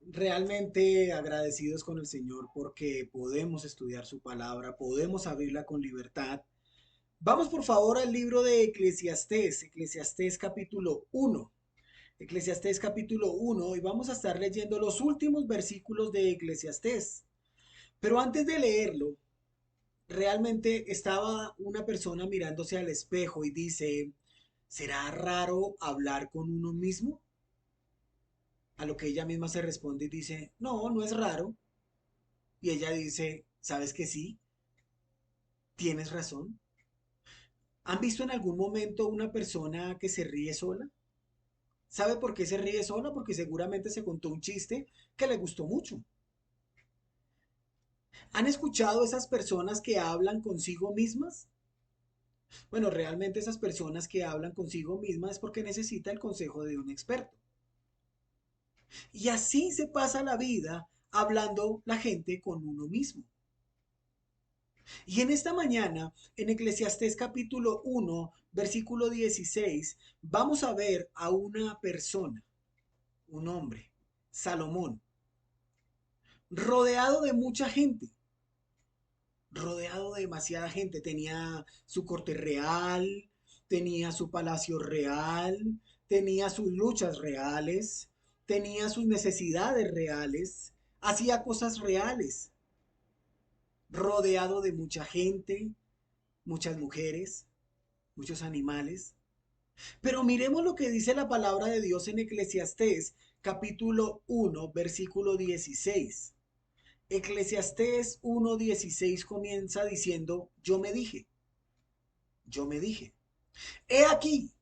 Realmente agradecidos con el Señor porque podemos estudiar su palabra, podemos abrirla con libertad. Vamos por favor al libro de Eclesiastés, Eclesiastés capítulo uno, Eclesiastés capítulo uno, y vamos a estar leyendo los últimos versículos de Eclesiastés. Pero antes de leerlo, realmente estaba una persona mirándose al espejo y dice, ¿será raro hablar con uno mismo? A lo que ella misma se responde y dice, no, no es raro. Y ella dice, ¿sabes que sí? Tienes razón. ¿Han visto en algún momento una persona que se ríe sola? ¿Sabe por qué se ríe sola? Porque seguramente se contó un chiste que le gustó mucho. ¿Han escuchado esas personas que hablan consigo mismas? Bueno, realmente esas personas que hablan consigo mismas es porque necesita el consejo de un experto. Y así se pasa la vida hablando la gente con uno mismo. Y en esta mañana, en Eclesiastés capítulo uno, versículo 16, vamos a ver a una persona, un hombre, Salomón, rodeado de mucha gente, rodeado de demasiada gente. Tenía su corte real, tenía su palacio real, tenía sus luchas reales, tenía sus necesidades reales, hacía cosas reales, rodeado de mucha gente, muchas mujeres, muchos animales. Pero miremos lo que dice la palabra de Dios en Eclesiastés capítulo uno versículo 16. Eclesiastés 1:16 comienza diciendo, yo me dije, he aquí,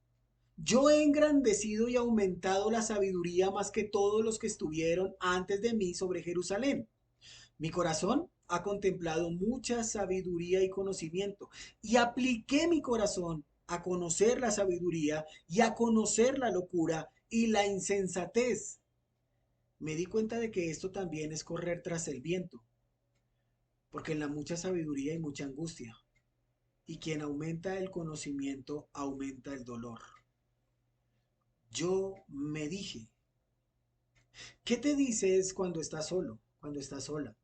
yo he engrandecido y aumentado la sabiduría más que todos los que estuvieron antes de mí sobre Jerusalén. Mi corazón ha contemplado mucha sabiduría y conocimiento, y apliqué mi corazón a conocer la sabiduría y a conocer la locura y la insensatez. Me di cuenta de que esto también es correr tras el viento, porque en la mucha sabiduría hay mucha angustia, y quien aumenta el conocimiento aumenta el dolor. Yo me dije, ¿qué te dices cuando estás solo, cuando estás sola?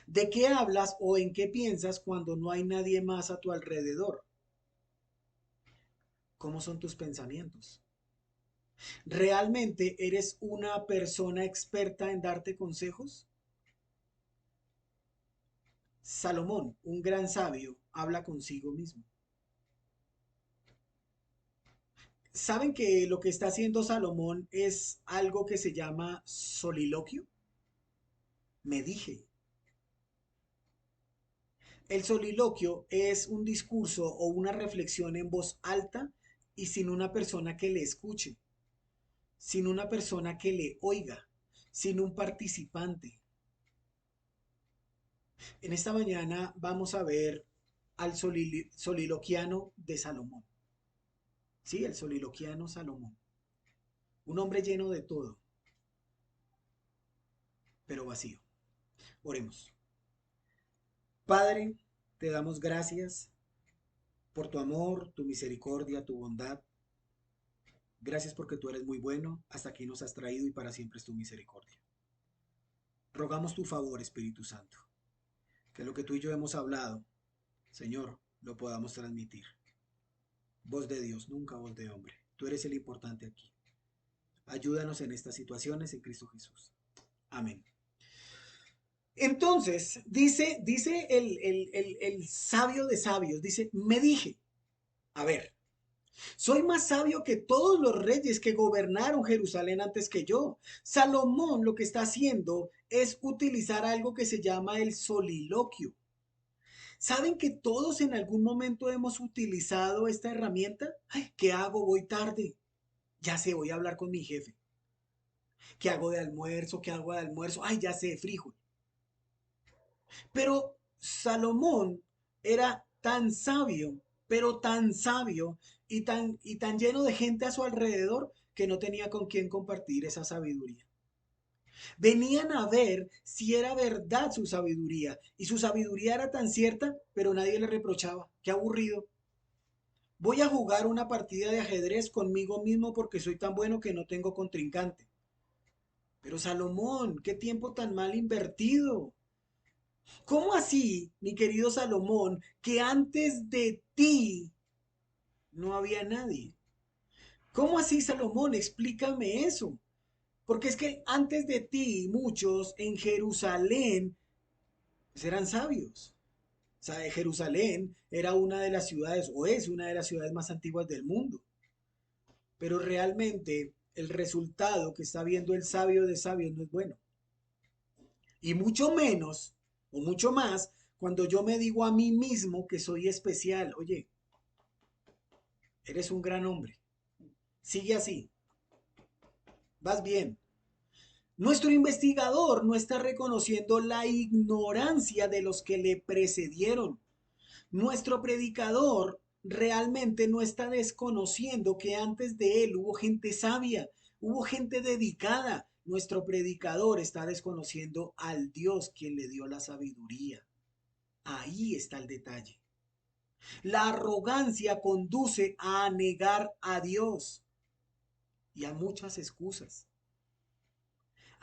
¿De qué hablas o en qué piensas cuando no hay nadie más a tu alrededor? ¿Cómo son tus pensamientos? ¿Realmente eres una persona experta en darte consejos? Salomón, un gran sabio, habla consigo mismo. ¿Saben que lo que está haciendo Salomón es algo que se llama soliloquio? Me dije. El soliloquio es un discurso o una reflexión en voz alta y sin una persona que le escuche, sin una persona que le oiga, sin un participante. En esta mañana vamos a ver al soliloquiano de Salomón. Sí, el soliloquiano Salomón. Un hombre lleno de todo, pero vacío. Oremos. Padre, te damos gracias por tu amor, tu misericordia, tu bondad. Gracias porque tú eres muy bueno. Hasta aquí nos has traído y para siempre es tu misericordia. Rogamos tu favor, Espíritu Santo, que lo que tú y yo hemos hablado, Señor, lo podamos transmitir. Voz de Dios, nunca voz de hombre. Tú eres el importante aquí. Ayúdanos en estas situaciones en Cristo Jesús. Amén. Entonces, dice el sabio de sabios, dice, me dije, a ver, soy más sabio que todos los reyes que gobernaron Jerusalén antes que yo. Salomón lo que está haciendo es utilizar algo que se llama el soliloquio. ¿Saben que todos en algún momento hemos utilizado esta herramienta? Ay, ¿qué hago? Voy tarde. Ya sé, voy a hablar con mi jefe. ¿Qué hago de almuerzo? ¿Qué hago de almuerzo? Ay, ya sé, frijol. Pero Salomón era tan sabio, pero tan sabio y tan lleno de gente a su alrededor que no tenía con quién compartir esa sabiduría. Venían a ver si era verdad su sabiduría y su sabiduría era tan cierta, pero nadie le reprochaba. Qué aburrido. Voy a jugar una partida de ajedrez conmigo mismo porque soy tan bueno que no tengo contrincante. Pero Salomón, qué tiempo tan mal invertido. ¿Cómo así, mi querido Salomón, que antes de ti no había nadie? ¿Cómo así, Salomón? Explícame eso. Porque es que antes de ti muchos en Jerusalén pues, eran sabios. O sea, Jerusalén era una de las ciudades, o es una de las ciudades más antiguas del mundo. Pero realmente el resultado que está viendo el sabio de sabios no es bueno. Y mucho menos, o mucho más, cuando yo me digo a mí mismo que soy especial. Oye, eres un gran hombre. Sigue así. Vas bien. Nuestro investigador no está reconociendo la ignorancia de los que le precedieron. Nuestro predicador realmente no está desconociendo que antes de él hubo gente sabia, hubo gente dedicada. Nuestro predicador está desconociendo al Dios quien le dio la sabiduría. Ahí está el detalle. La arrogancia conduce a negar a Dios y a muchas excusas.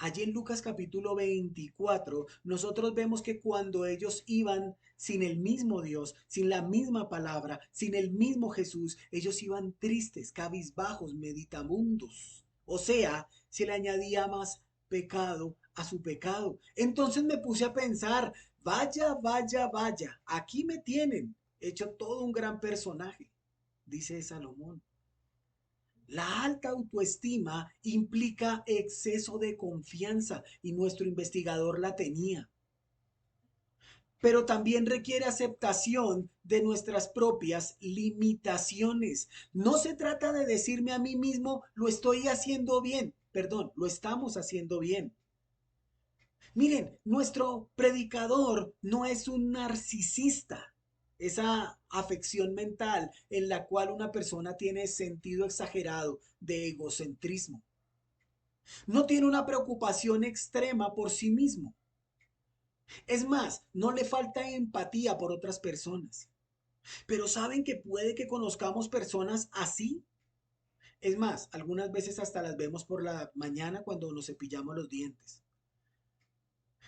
Allí en Lucas capítulo 24, nosotros vemos que cuando ellos iban sin el mismo Dios, sin la misma palabra, sin el mismo Jesús, ellos iban tristes, cabizbajos, meditabundos. O sea, se le añadía más pecado a su pecado. Entonces me puse a pensar, vaya, vaya, vaya, aquí me tienen, hecho todo un gran personaje, dice Salomón. La alta autoestima implica exceso de confianza y nuestro investigador la tenía, pero también requiere aceptación de nuestras propias limitaciones. No se trata de decirme a mí mismo, lo estoy haciendo bien, perdón, lo estamos haciendo bien. Miren, nuestro predicador no es un narcisista, esa afección mental en la cual una persona tiene sentido exagerado de egocentrismo. No tiene una preocupación extrema por sí mismo. Es más, no le falta empatía por otras personas. Pero ¿saben que puede que conozcamos personas así? Es más, algunas veces hasta las vemos por la mañana cuando nos cepillamos los dientes.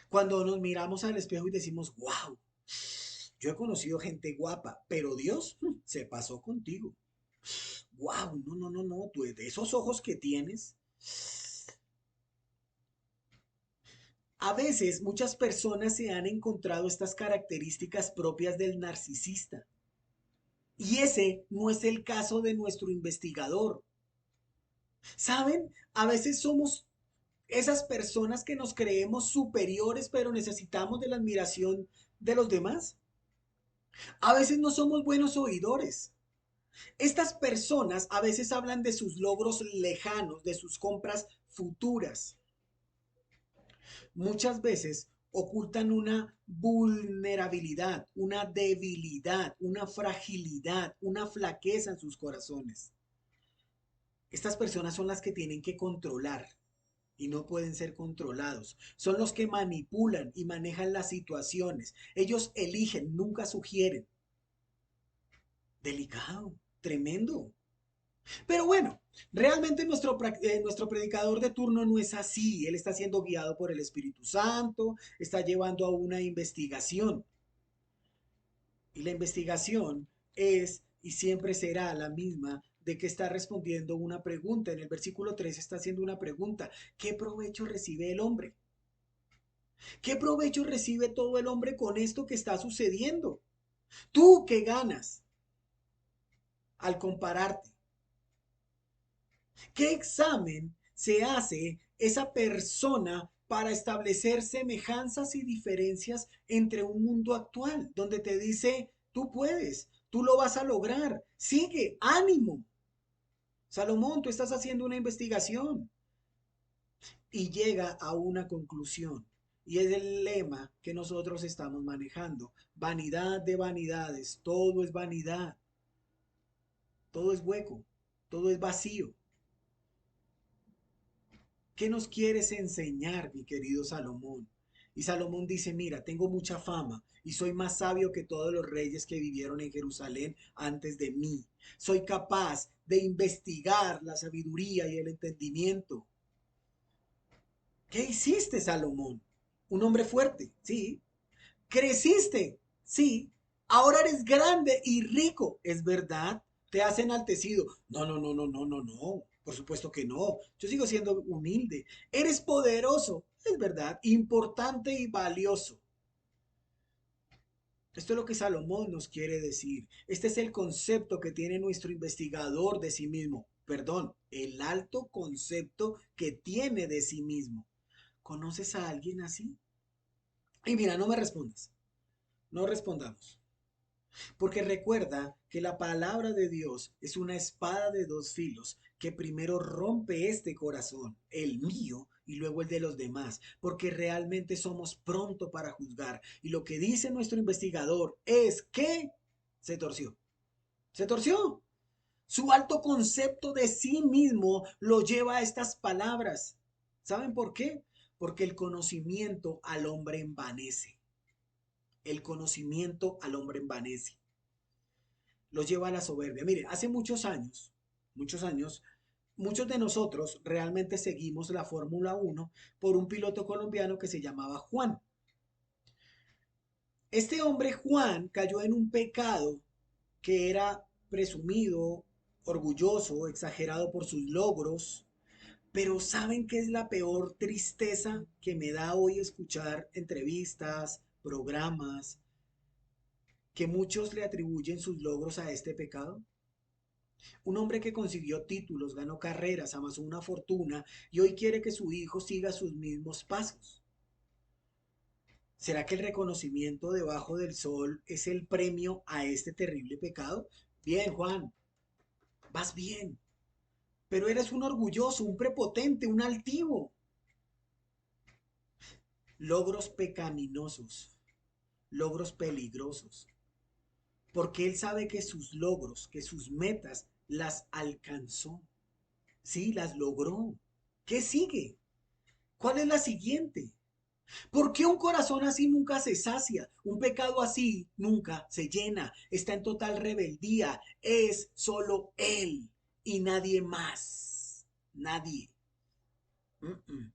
Cuando nos miramos al espejo y decimos, wow, yo he conocido gente guapa, pero Dios se pasó contigo. Wow, no, no, no, no, tú de esos ojos que tienes. A veces muchas personas se han encontrado estas características propias del narcisista. Y ese no es el caso de nuestro investigador. ¿Saben? A veces somos esas personas que nos creemos superiores, pero necesitamos de la admiración de los demás. A veces no somos buenos oidores. Estas personas a veces hablan de sus logros lejanos, de sus compras futuras. Muchas veces ocultan una vulnerabilidad, una debilidad, una fragilidad, una flaqueza en sus corazones. Estas personas son las que tienen que controlar y no pueden ser controlados. Son los que manipulan y manejan las situaciones. Ellos eligen, nunca sugieren. Delicado, tremendo. Pero bueno, realmente nuestro predicador de turno no es así. Él está siendo guiado por el Espíritu Santo, está llevando a una investigación. Y la investigación es y siempre será la misma de que está respondiendo una pregunta. En el versículo 3 está haciendo una pregunta. ¿Qué provecho recibe el hombre? ¿Qué provecho recibe todo el hombre con esto que está sucediendo? ¿Tú qué ganas al compararte? ¿Qué examen se hace esa persona para establecer semejanzas y diferencias entre un mundo actual, donde te dice, tú puedes, tú lo vas a lograr, sigue, ánimo? Salomón, tú estás haciendo una investigación y llega a una conclusión. Y es el lema que nosotros estamos manejando. Vanidad de vanidades, todo es vanidad, todo es hueco, todo es vacío. ¿Qué nos quieres enseñar, mi querido Salomón? Y Salomón dice, mira, tengo mucha fama y soy más sabio que todos los reyes que vivieron en Jerusalén antes de mí. Soy capaz de investigar la sabiduría y el entendimiento. ¿Qué hiciste, Salomón? Un hombre fuerte, sí. Creciste, sí. Ahora eres grande y rico, es verdad. Te has enaltecido. No, no, no, no, no, no, no. Por supuesto que no. Yo sigo siendo humilde. Eres poderoso, es verdad. Importante y valioso. Esto es lo que Salomón nos quiere decir. Este es el concepto que tiene nuestro investigador de sí mismo. Perdón, el alto concepto que tiene de sí mismo. ¿Conoces a alguien así? Y mira, no me respondas. No respondamos. Porque recuerda que la palabra de Dios es una espada de dos filos que primero rompe este corazón, el mío, y luego el de los demás, porque realmente somos pronto para juzgar. Y lo que dice nuestro investigador es que se torció. Se torció. Su alto concepto de sí mismo lo lleva a estas palabras. ¿Saben por qué? Porque el conocimiento al hombre envanece. El conocimiento al hombre envanece. Los lleva a la soberbia. Mire, hace muchos años, muchos de nosotros realmente seguimos la Fórmula 1 por un piloto colombiano que se llamaba Juan. Este hombre Juan cayó en un pecado que era presumido, orgulloso, exagerado por sus logros, pero ¿saben qué es la peor tristeza que me da hoy escuchar entrevistas, programas, que muchos le atribuyen sus logros a este pecado? Un hombre que consiguió títulos, ganó carreras, amasó una fortuna y hoy quiere que su hijo siga sus mismos pasos. ¿Será que el reconocimiento debajo del sol es el premio a este terrible pecado? Bien, Juan, vas bien, pero eres un orgulloso, un prepotente, un altivo. Logros pecaminosos, logros peligrosos, porque él sabe que sus logros, que sus metas las alcanzó. Sí, las logró. ¿Qué sigue? ¿Cuál es la siguiente? ¿Por qué un corazón así nunca se sacia? Un pecado así nunca se llena. Está en total rebeldía. Es solo él y nadie más. Nadie. Mm -mm.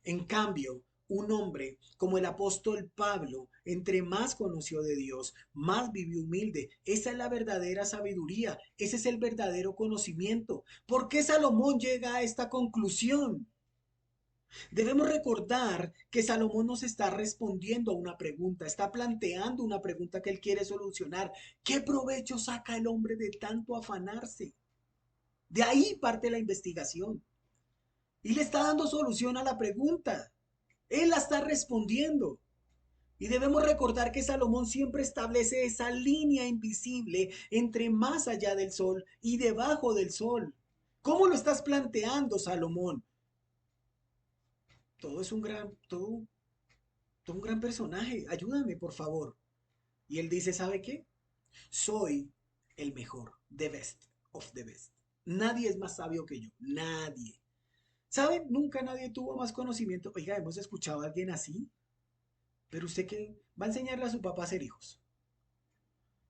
En cambio, un hombre como el apóstol Pablo, entre más conoció de Dios, más vivió humilde. Esa es la verdadera sabiduría. Ese es el verdadero conocimiento. ¿Por qué Salomón llega a esta conclusión? Debemos recordar que Salomón nos está respondiendo a una pregunta, está planteando una pregunta que él quiere solucionar. ¿Qué provecho saca el hombre de tanto afanarse? De ahí parte la investigación. Y le está dando solución a la pregunta. Él la está respondiendo. Y debemos recordar que Salomón siempre establece esa línea invisible entre más allá del sol y debajo del sol. ¿Cómo lo estás planteando, Salomón? Todo es un gran, todo un gran personaje, ayúdame por favor. Y él dice, ¿sabe qué? Soy el mejor, the best of the best. Nadie es más sabio que yo, nadie. ¿Saben? Nunca nadie tuvo más conocimiento. Oiga, hemos escuchado a alguien así, pero usted qué va a enseñarle a su papá a ser hijos.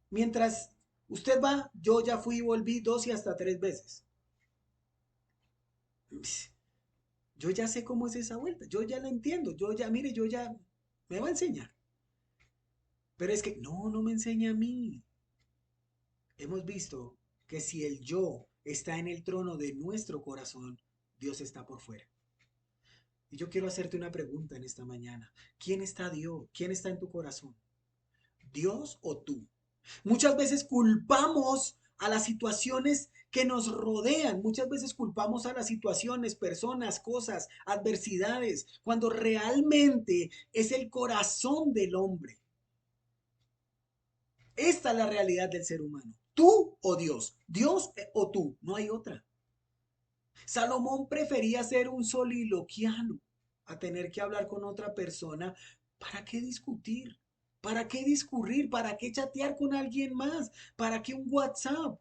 Mientras usted va, yo ya fui y volví 2 y hasta 3 veces. Yo ya sé cómo es esa vuelta, yo ya la entiendo, yo ya, mire, yo ya me va a enseñar. Pero es que, no, no me enseña a mí. Hemos visto que si el yo está en el trono de nuestro corazón, Dios está por fuera. Y yo quiero hacerte una pregunta en esta mañana. ¿Quién está Dios? ¿Quién está en tu corazón? ¿Dios o tú? Muchas veces culpamos a las situaciones que nos rodean. Muchas veces culpamos a las situaciones, personas, cosas, adversidades, cuando realmente es el corazón del hombre. Esta es la realidad del ser humano. Tú o Dios. Dios o tú. No hay otra. Salomón prefería ser un soliloquiano a tener que hablar con otra persona. ¿Para qué discutir? ¿Para qué discurrir? ¿Para qué chatear con alguien más? ¿Para qué un WhatsApp?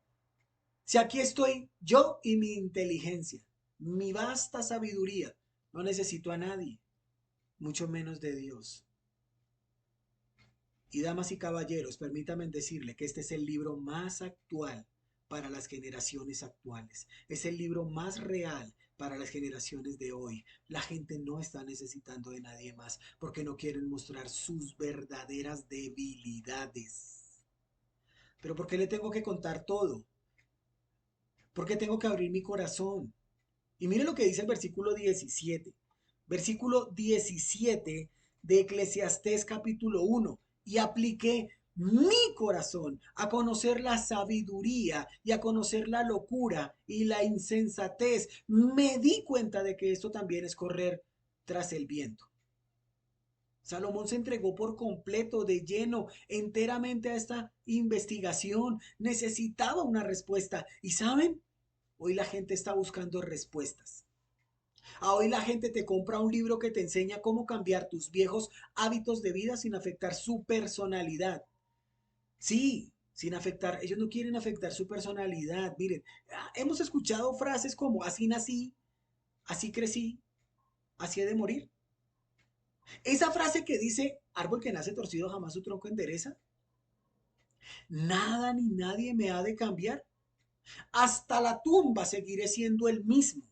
Si aquí estoy yo y mi inteligencia, mi vasta sabiduría, no necesito a nadie, mucho menos de Dios. Y damas y caballeros, permítanme decirle que este es el libro más actual para las generaciones actuales. Es el libro más real para las generaciones de hoy. La gente no está necesitando de nadie más porque no quieren mostrar sus verdaderas debilidades. Pero ¿por qué le tengo que contar todo? ¿Por qué tengo que abrir mi corazón? Y mire lo que dice el versículo 17. Versículo 17 de Eclesiastés capítulo 1. Y apliqué mi corazón a conocer la sabiduría y a conocer la locura y la insensatez. Me di cuenta de que esto también es correr tras el viento. Salomón se entregó por completo, de lleno, enteramente a esta investigación. Necesitaba una respuesta. ¿Y saben? Hoy la gente está buscando respuestas. Hoy la gente te compra un libro que te enseña cómo cambiar tus viejos hábitos de vida sin afectar su personalidad. Sí, sin afectar, ellos no quieren afectar su personalidad. Miren, hemos escuchado frases como así nací, así crecí, así he de morir. Esa frase que dice, árbol que nace torcido jamás su tronco endereza, nada ni nadie me ha de cambiar. Hasta la tumba seguiré siendo el mismo.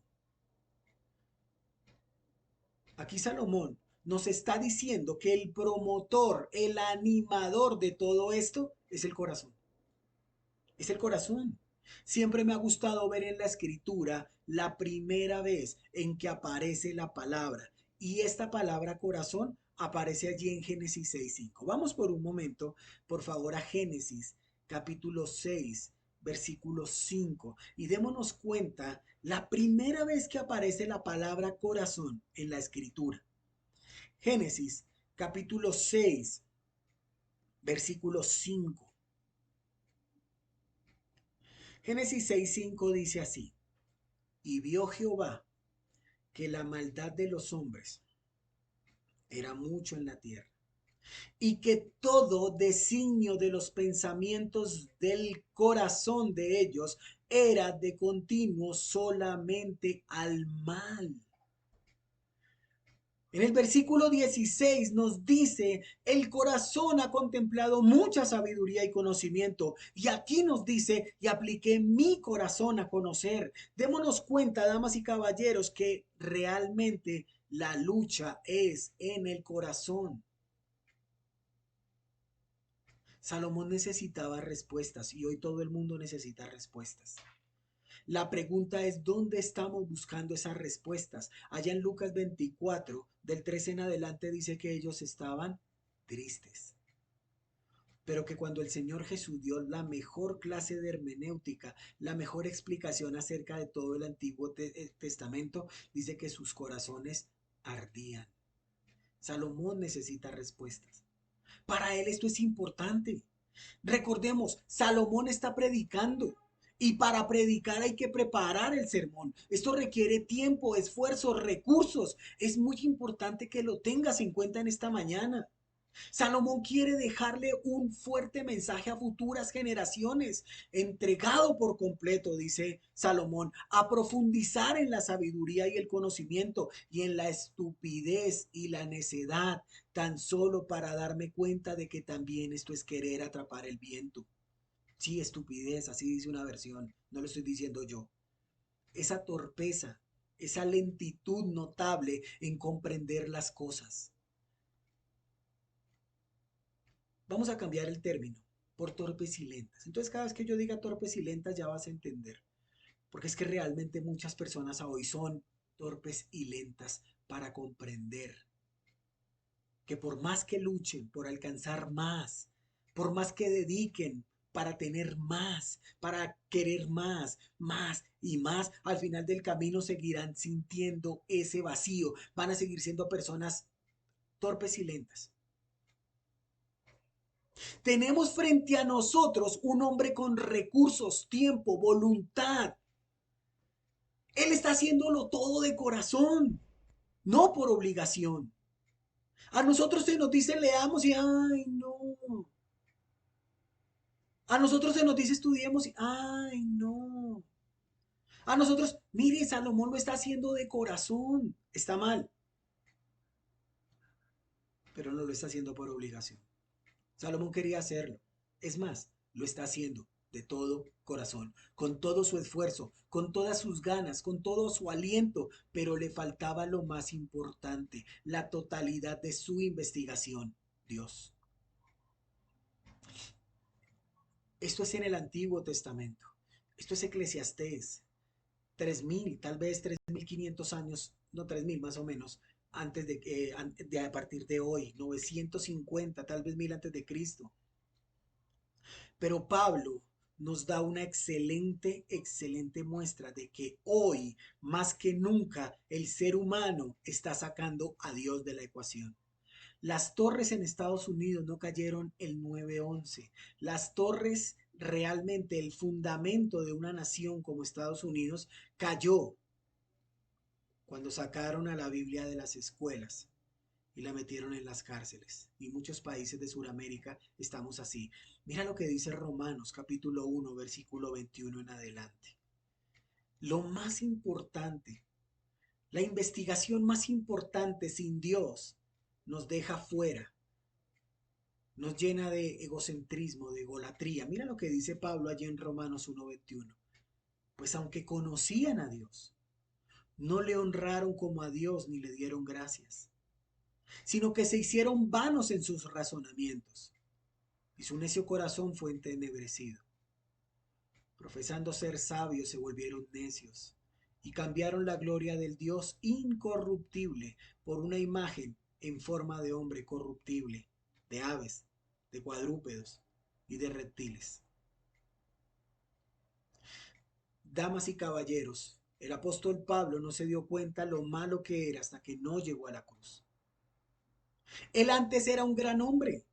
Aquí Salomón nos está diciendo que el promotor, el animador de todo esto es el corazón. Es el corazón. Siempre me ha gustado ver en la escritura la primera vez en que aparece la palabra. Y esta palabra corazón aparece allí en Génesis 6:5. Vamos por un momento, por favor, a Génesis capítulo 6, versículo 5. Y démonos cuenta la primera vez que aparece la palabra corazón en la escritura. Génesis capítulo 6, versículo 5. Génesis 6:5 dice así: Y vio Jehová que la maldad de los hombres era mucho en la tierra, y que todo designio de los pensamientos del corazón de ellos era de continuo solamente al mal. En el versículo 16 nos dice, el corazón ha contemplado mucha sabiduría y conocimiento. Y aquí nos dice, y apliqué mi corazón a conocer. Démonos cuenta, damas y caballeros, que realmente la lucha es en el corazón. Salomón necesitaba respuestas y hoy todo el mundo necesita respuestas. La pregunta es, ¿dónde estamos buscando esas respuestas? Allá en Lucas 24, del 13 en adelante, dice que ellos estaban tristes, pero que cuando el Señor Jesús dio la mejor clase de hermenéutica, la mejor explicación acerca de todo el Antiguo Testamento, dice que sus corazones ardían. Salomón necesita respuestas. Para él esto es importante. Recordemos, Salomón está predicando. Y para predicar hay que preparar el sermón. Esto requiere tiempo, esfuerzo, recursos. Es muy importante que lo tengas en cuenta en esta mañana. Salomón quiere dejarle un fuerte mensaje a futuras generaciones, entregado por completo, dice Salomón, a profundizar en la sabiduría y el conocimiento y en la estupidez y la necedad, tan solo para darme cuenta de que también esto es querer atrapar el viento. Sí, estupidez, así dice una versión, no lo estoy diciendo yo. Esa torpeza, esa lentitud notable en comprender las cosas. Vamos a cambiar el término por torpes y lentas. Entonces, cada vez que yo diga torpes y lentas, ya vas a entender. Porque es que realmente muchas personas hoy son torpes y lentas para comprender que por más que luchen por alcanzar más, por más que dediquen para tener más, para querer más, más y más, al final del camino seguirán sintiendo ese vacío. Van a seguir siendo personas torpes y lentas. Tenemos frente a nosotros un hombre con recursos, tiempo, voluntad. Él está haciéndolo todo de corazón, no por obligación. A nosotros se nos dice leamos y ay no. A nosotros se nos dice estudiemos y ay no. A nosotros, mire, Salomón lo está haciendo de corazón. Está mal, pero no lo está haciendo por obligación. Salomón quería hacerlo. Es más, lo está haciendo de todo corazón, con todo su esfuerzo, con todas sus ganas, con todo su aliento, pero le faltaba lo más importante, la totalidad de su investigación, Dios. Esto es en el Antiguo Testamento. Esto es Eclesiastés. 3000, tal vez 3500 años, no 3000 más o menos, antes de a partir de hoy, 950, tal vez 1000 antes de Cristo. Pero Pablo nos da una excelente, excelente muestra de que hoy, más que nunca, el ser humano está sacando a Dios de la ecuación. Las torres en Estados Unidos no cayeron el 9/11. Las torres, realmente el fundamento de una nación como Estados Unidos, cayó cuando sacaron a la Biblia de las escuelas y la metieron en las cárceles. Y muchos países de Sudamérica estamos así. Mira lo que dice Romanos capítulo 1, versículo 21 en adelante. Lo más importante, la investigación más importante sin Dios nos deja fuera, nos llena de egocentrismo, de egolatría. Mira lo que dice Pablo allí en Romanos 1:21. Pues aunque conocían a Dios, no le honraron como a Dios ni le dieron gracias, sino que se hicieron vanos en sus razonamientos, y su necio corazón fue entenebrecido. Profesando ser sabios, se volvieron necios, y cambiaron la gloria del Dios incorruptible por una imagen en forma de hombre corruptible, de aves, de cuadrúpedos y de reptiles. Damas y caballeros, el apóstol Pablo no se dio cuenta lo malo que era hasta que no llegó a la cruz. Él antes era un gran hombre,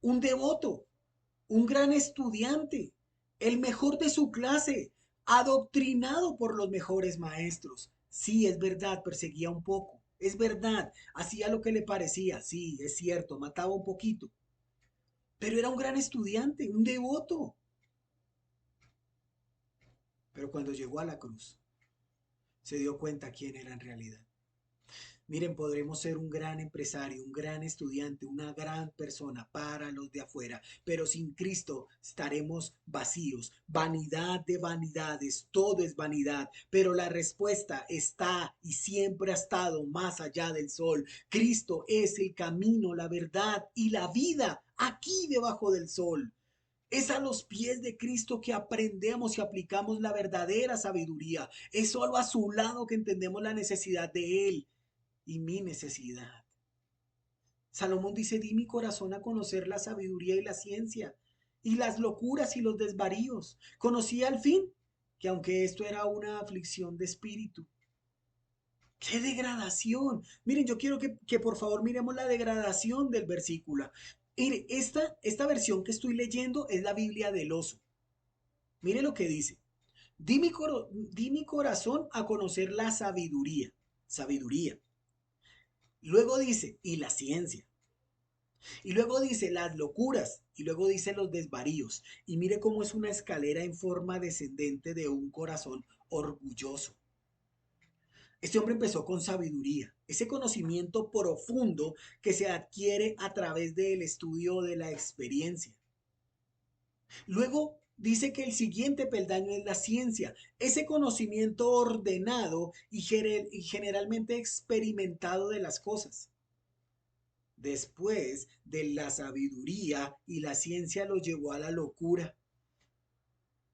un devoto, un gran estudiante, el mejor de su clase, adoctrinado por los mejores maestros. Sí, es verdad, perseguía un poco, es verdad, hacía lo que le parecía, sí, es cierto, mataba un poquito, pero era un gran estudiante, un devoto. Pero cuando llegó a la cruz, se dio cuenta quién era en realidad. Miren, podremos ser un gran empresario, un gran estudiante, una gran persona para los de afuera, pero sin Cristo estaremos vacíos. Vanidad de vanidades, todo es vanidad, pero la respuesta está y siempre ha estado más allá del sol. Cristo es el camino, la verdad y la vida aquí debajo del sol. Es a los pies de Cristo que aprendemos y aplicamos la verdadera sabiduría. Es solo a su lado que entendemos la necesidad de Él y mi necesidad. Salomón dice, di mi corazón a conocer la sabiduría y la ciencia, y las locuras y los desvaríos. Conocí al fin que aunque esto era una aflicción de espíritu. ¡Qué degradación! Miren, yo quiero que por favor miremos la degradación del versículo. Mire, esta versión que estoy leyendo es la Biblia del oso. Mire lo que dice. Di mi corazón a conocer la sabiduría. Sabiduría. Luego dice, y la ciencia. Y luego dice las locuras. Y luego dice los desvaríos. Y mire cómo es una escalera en forma descendente de un corazón orgulloso. Este hombre empezó con sabiduría, ese conocimiento profundo que se adquiere a través del estudio de la experiencia. Luego dice que el siguiente peldaño es la ciencia, ese conocimiento ordenado y generalmente experimentado de las cosas. Después de la sabiduría y la ciencia lo llevó a la locura,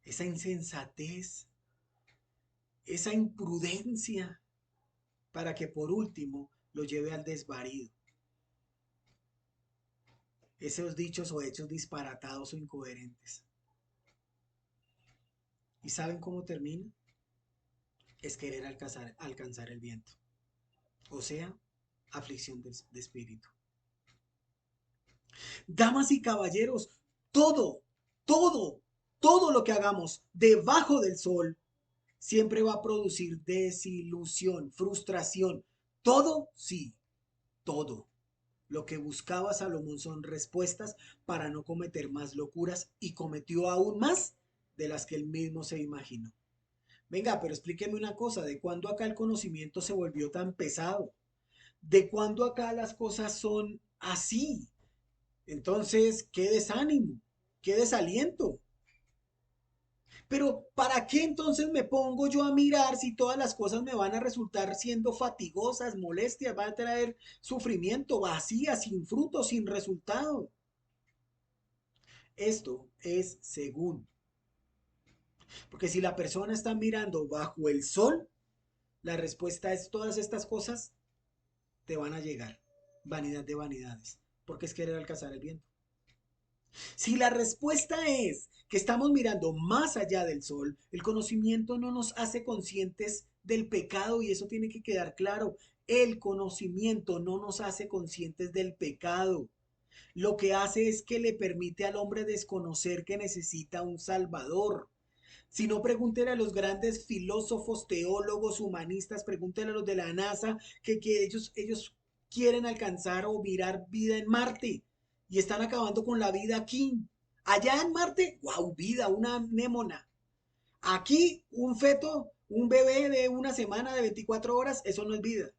esa insensatez, esa imprudencia, para que por último lo lleve al desvarío. Esos dichos o hechos disparatados o incoherentes. ¿Y saben cómo termina? Es querer alcanzar el viento. O sea, aflicción de espíritu. Damas y caballeros, todo, todo, todo lo que hagamos debajo del sol siempre va a producir desilusión, frustración. Todo, sí, todo. Lo que buscaba Salomón son respuestas para no cometer más locuras y cometió aún más de las que él mismo se imaginó. Venga, pero explíqueme una cosa, ¿de cuándo acá el conocimiento se volvió tan pesado? ¿De cuándo acá las cosas son así? Entonces, qué desánimo, qué desaliento. Pero ¿para qué entonces me pongo yo a mirar si todas las cosas me van a resultar siendo fatigosas, molestias, van a traer sufrimiento, vacías, sin fruto, sin resultado? Esto es según. Porque si la persona está mirando bajo el sol, la respuesta es todas estas cosas te van a llegar. Vanidad de vanidades. Porque es querer alcanzar el viento. Si la respuesta es que estamos mirando más allá del sol, el conocimiento no nos hace conscientes del pecado y eso tiene que quedar claro. El conocimiento no nos hace conscientes del pecado. Lo que hace es que le permite al hombre desconocer que necesita un salvador. Si no, pregúntele a los grandes filósofos, teólogos, humanistas, pregúntele a los de la NASA que ellos quieren alcanzar o mirar vida en Marte y están acabando con la vida aquí. Allá en Marte, wow, vida, una anémona. Aquí, un feto, un bebé de una semana, de 24 horas, eso no es vida.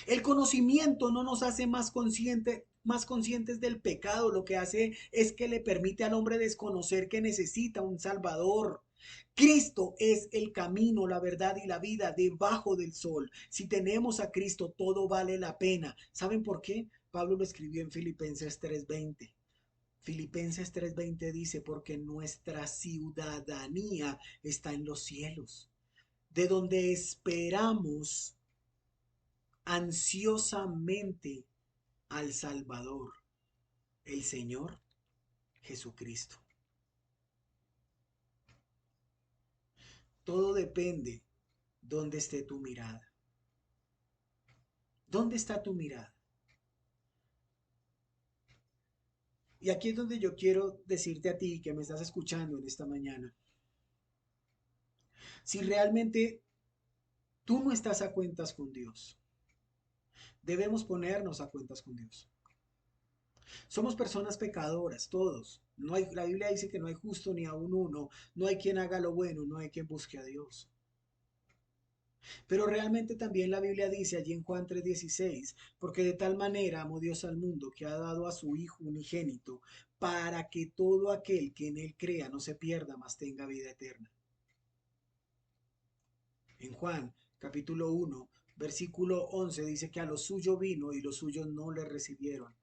El conocimiento no nos hace más conscientes del pecado, lo que hace es que le permite al hombre desconocer que necesita un Salvador. Cristo es el camino, la verdad y la vida debajo del sol. Si tenemos a Cristo, todo vale la pena. ¿Saben por qué? Pablo lo escribió en Filipenses 3:20. Filipenses 3:20 dice, porque nuestra ciudadanía está en los cielos, de donde esperamos ansiosamente al Salvador, el Señor Jesucristo. Todo depende dónde esté tu mirada. ¿Dónde está tu mirada? Y aquí es donde yo quiero decirte a ti que me estás escuchando en esta mañana. Si realmente tú no estás a cuentas con Dios, debemos ponernos a cuentas con Dios. Somos personas pecadoras, todos. No hay, la Biblia dice que no hay justo ni aun uno, no hay quien haga lo bueno, no hay quien busque a Dios. Pero realmente también la Biblia dice allí en Juan 3:16, porque de tal manera amó Dios al mundo que ha dado a su Hijo unigénito, para que todo aquel que en él crea no se pierda, mas tenga vida eterna. En Juan capítulo 1, versículo 11 dice que a los suyos vino y los suyos no le recibieron,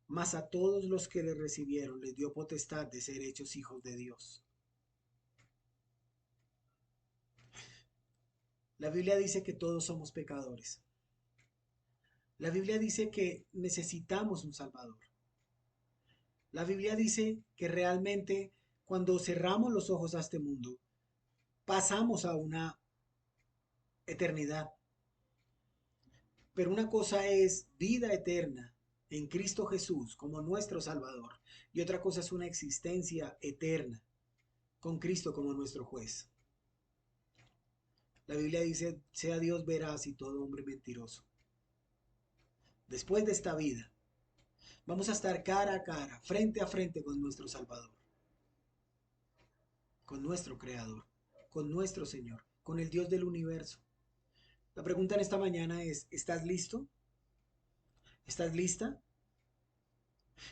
mas a todos los que le recibieron les dio potestad de ser hechos hijos de Dios. La Biblia dice que todos somos pecadores. La Biblia dice que necesitamos un Salvador. La Biblia dice que realmente cuando cerramos los ojos a este mundo, pasamos a una eternidad. Pero una cosa es vida eterna en Cristo Jesús como nuestro Salvador y otra cosa es una existencia eterna con Cristo como nuestro juez. La Biblia dice, sea Dios veraz y todo hombre mentiroso. Después de esta vida, vamos a estar cara a cara, frente a frente con nuestro Salvador, con nuestro Creador, con nuestro Señor, con el Dios del universo. La pregunta en esta mañana es, ¿estás listo? ¿Estás lista?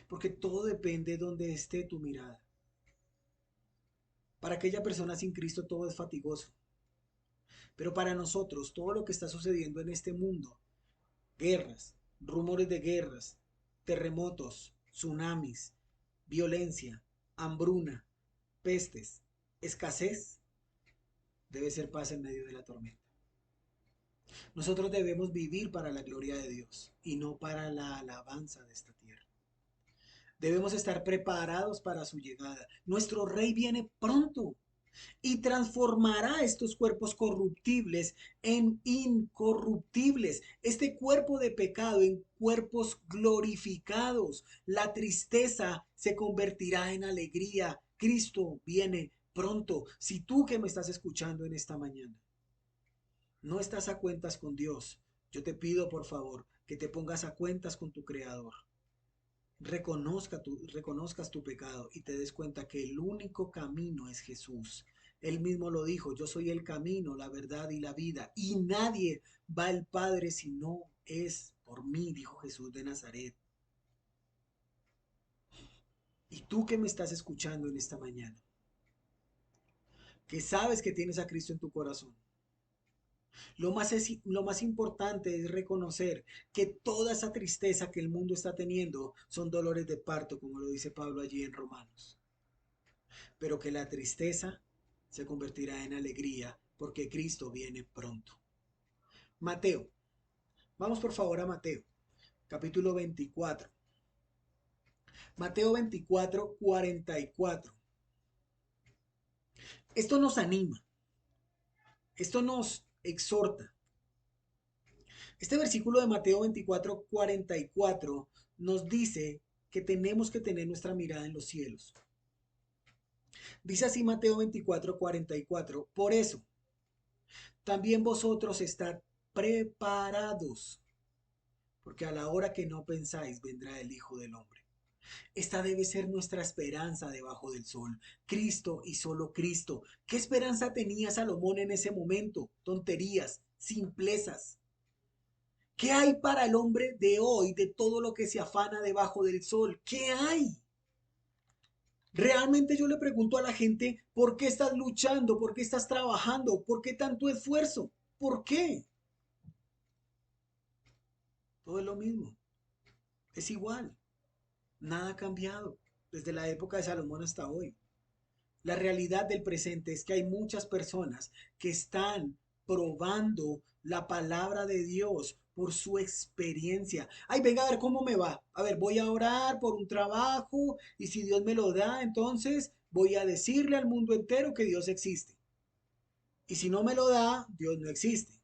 Porque todo depende de donde esté tu mirada. Para aquella persona sin Cristo todo es fatigoso. Pero para nosotros todo lo que está sucediendo en este mundo, guerras, rumores de guerras, terremotos, tsunamis, violencia, hambruna, pestes, escasez, debe ser paz en medio de la tormenta. Nosotros debemos vivir para la gloria de Dios y no para la alabanza de esta tierra. Debemos estar preparados para su llegada. Nuestro rey viene pronto y transformará estos cuerpos corruptibles en incorruptibles, este cuerpo de pecado en cuerpos glorificados. La tristeza se convertirá en alegría. Cristo viene pronto. Si tú que me estás escuchando en esta mañana no estás a cuentas con Dios, yo te pido por favor que te pongas a cuentas con tu Creador. Reconozcas tu pecado y te des cuenta que el único camino es Jesús. Él mismo lo dijo, yo soy el camino, la verdad y la vida, y nadie va al Padre si no es por mí, dijo Jesús de Nazaret. Y tú que me estás escuchando en esta mañana, que sabes que tienes a Cristo en tu corazón. Lo más importante es reconocer que toda esa tristeza que el mundo está teniendo son dolores de parto, como lo dice Pablo allí en Romanos. Pero que la tristeza se convertirá en alegría porque Cristo viene pronto. Mateo, vamos por favor a Mateo, capítulo 24. Mateo 24, 44. Esto nos anima, esto nos exhorta. Este versículo de Mateo 24, 44 nos dice que tenemos que tener nuestra mirada en los cielos. Dice así Mateo 24, 44. Por eso, también vosotros estad preparados, porque a la hora que no pensáis vendrá el Hijo del Hombre. Esta debe ser nuestra esperanza debajo del sol. Cristo y solo Cristo. ¿Qué esperanza tenía Salomón en ese momento? Tonterías, simplezas. ¿Qué hay para el hombre de hoy de todo lo que se afana debajo del sol? ¿Qué hay? Realmente yo le pregunto a la gente, ¿por qué estás luchando? ¿Por qué estás trabajando? ¿Por qué tanto esfuerzo? ¿Por qué? Todo es lo mismo, es igual, nada ha cambiado desde la época de Salomón hasta hoy. La realidad del presente es que hay muchas personas que están probando la palabra de Dios por su experiencia. Ay, venga a ver cómo me va. A ver, voy a orar por un trabajo y si Dios me lo da, entonces voy a decirle al mundo entero que Dios existe. Y si no me lo da, Dios no existe.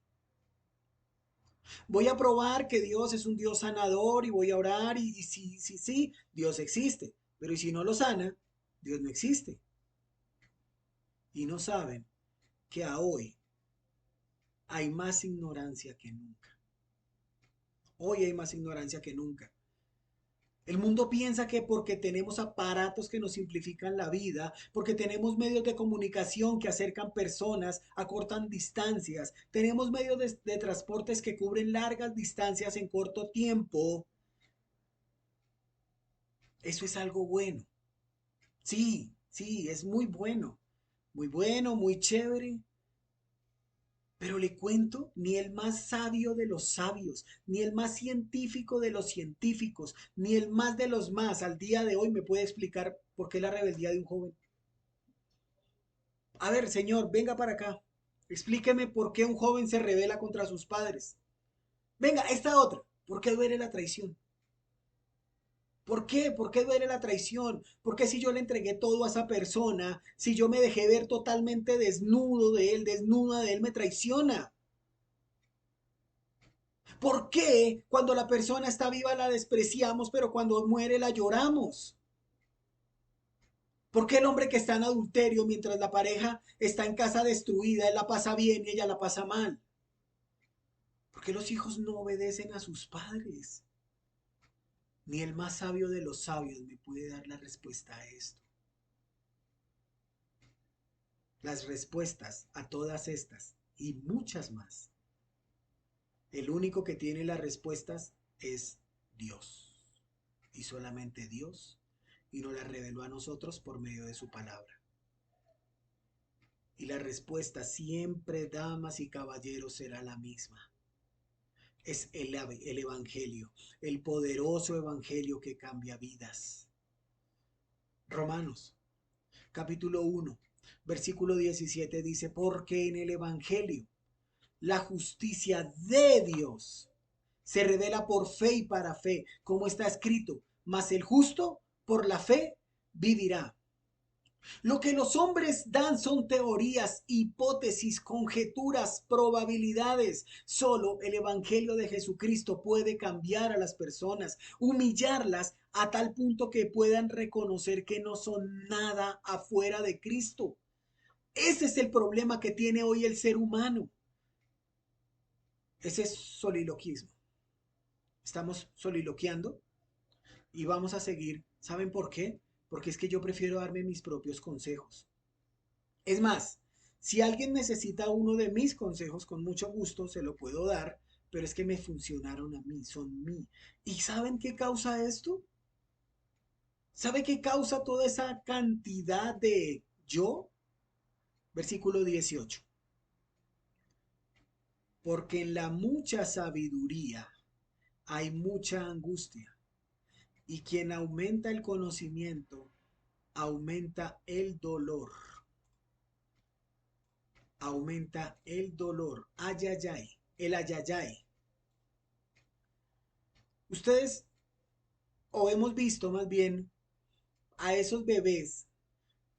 Voy a probar que Dios es un Dios sanador y voy a orar y sí, Dios existe. Pero ¿y si no lo sana? Dios no existe. Y no saben que a hoy hay más ignorancia que nunca. Hoy hay más ignorancia que nunca. El mundo piensa que porque tenemos aparatos que nos simplifican la vida, porque tenemos medios de comunicación que acercan personas, acortan distancias, tenemos medios de transportes que cubren largas distancias en corto tiempo, eso es algo bueno. Sí, sí, es muy bueno, muy chévere. Pero le cuento, ni el más sabio de los sabios, ni el más científico de los científicos, ni el más de los más al día de hoy me puede explicar por qué la rebeldía de un joven. A ver, señor, venga para acá. Explíqueme por qué un joven se rebela contra sus padres. Venga, esta otra. ¿Por qué duele la traición? ¿Por qué? ¿Por qué duele la traición? ¿Por qué si yo le entregué todo a esa persona, si yo me dejé ver totalmente desnudo de él, desnuda de él, me traiciona? ¿Por qué cuando la persona está viva la despreciamos, pero cuando muere la lloramos? ¿Por qué el hombre que está en adulterio mientras la pareja está en casa destruida, él la pasa bien y ella la pasa mal? ¿Por qué los hijos no obedecen a sus padres? Ni el más sabio de los sabios me puede dar la respuesta a esto. Las respuestas a todas estas y muchas más. El único que tiene las respuestas es Dios. Y solamente Dios. Y nos las reveló a nosotros por medio de su palabra. Y la respuesta siempre, damas y caballeros, será la misma. Es el Evangelio, el poderoso Evangelio que cambia vidas. Romanos, capítulo 1, versículo 17 dice, porque en el Evangelio la justicia de Dios se revela por fe y para fe, como está escrito, mas el justo por la fe vivirá. Lo que los hombres dan son teorías, hipótesis, conjeturas, probabilidades. Solo el Evangelio de Jesucristo puede cambiar a las personas, humillarlas a tal punto que puedan reconocer que no son nada afuera de Cristo. Ese es el problema que tiene hoy el ser humano. Ese es soliloquismo. Estamos soliloquiando y vamos a seguir. ¿Saben por qué? Porque es que yo prefiero darme mis propios consejos. Es más, si alguien necesita uno de mis consejos, con mucho gusto se lo puedo dar, pero es que me funcionaron a mí, son mí. ¿Y saben qué causa esto? ¿Sabe qué causa toda esa cantidad de yo? Versículo 18. Porque en la mucha sabiduría hay mucha angustia, y quien aumenta el conocimiento, aumenta el dolor. Aumenta el dolor. Ayayay, el ayayay. Ustedes, o hemos visto más bien, a esos bebés,